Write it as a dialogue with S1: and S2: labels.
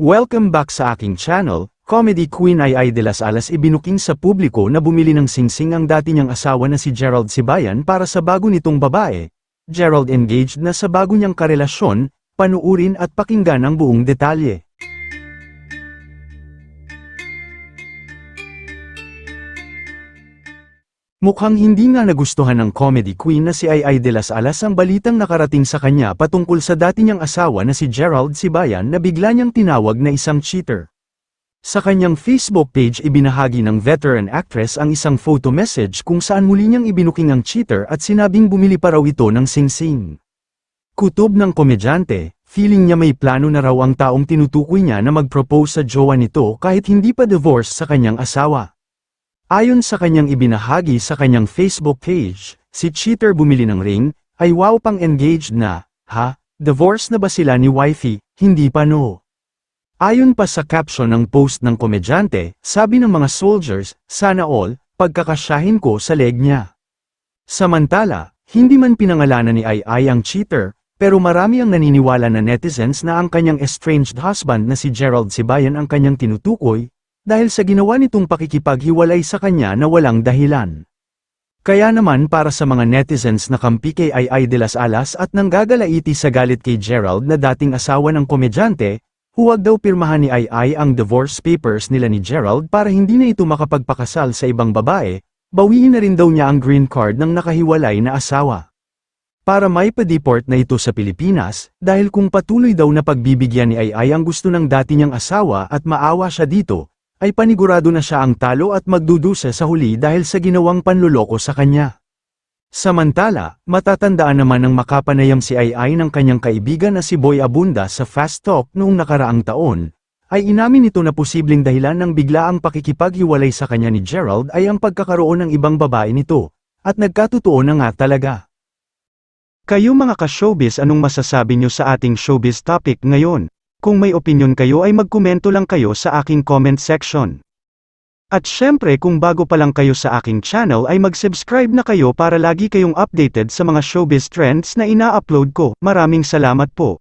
S1: Welcome back sa aking channel. Comedy queen Ai de las Alas ibinuking sa publiko na bumili ng singsing ang dati niyang asawa na si Gerald Sibayan para sa bago nitong babae. Gerald engaged na sa bago niyang karelasyon, panuurin at pakinggan ang buong detalye. Mukhang hindi nga nagustuhan ng comedy queen na si Ai de las Alas ang balitang nakarating sa kanya patungkol sa dati niyang asawa na si Gerald Sibayan na bigla niyang tinawag na isang cheater. Sa kanyang Facebook page ibinahagi ng veteran actress ang isang photo message kung saan muli niyang ibinuking ang cheater at sinabing bumili pa raw ito ng singsing. Kutob ng komedyante, feeling niya may plano na raw ang taong tinutukoy niya na mag-propose sa jowa nito kahit hindi pa divorced sa kanyang asawa. Ayon sa kanyang ibinahagi sa kanyang Facebook page, si cheater bumili ng ring, ay wow pang engaged na, ha? Divorce na ba sila ni wifey? Hindi pa no. Ayon pa sa caption ng post ng komedyante, sabi ng mga soldiers, sana all, pagkakasyahin ko sa leg niya. Samantala, hindi man pinangalanan ni Ai ang cheater, pero marami ang naniniwala na netizens na ang kanyang estranged husband na si Gerald Sibayan ang kanyang tinutukoy, dahil sa ginawa nitong pakikipaghiwalay sa kanya na walang dahilan. Kaya naman para sa mga netizens na kampi kay Ai de las Alas at nanggagalaiti sa galit kay Gerald na dating asawa ng komedyante, huwag daw pirmahan ni Ai ang divorce papers nila ni Gerald para hindi na ito makapagpakasal sa ibang babae, bawiin na rin daw niya ang green card ng nakahiwalay na asawa. Para may pa-deport na ito sa Pilipinas, dahil kung patuloy daw na pagbibigyan ni Ai ang gusto ng dati niyang asawa at maawa siya dito, ay panigurado na siya ang talo at magdudusa sa huli dahil sa ginawang panluloko sa kanya. Samantala, matatandaan naman ng makapanayam si Ai ng kanyang kaibigan na si Boy Abunda sa Fast Talk noong nakaraang taon, ay inamin nito na posibleng dahilan ng biglaang pakikipaghiwalay sa kanya ni Gerald ay ang pagkakaroon ng ibang babae nito, at nagkatotoo na nga talaga. Kayo mga ka-showbiz, anong masasabi niyo sa ating showbiz topic ngayon? Kung may opinion kayo ay magkomento lang kayo sa aking comment section. At syempre kung bago pa lang kayo sa aking channel ay mag-subscribe na kayo para lagi kayong updated sa mga showbiz trends na ina-upload ko. Maraming salamat po.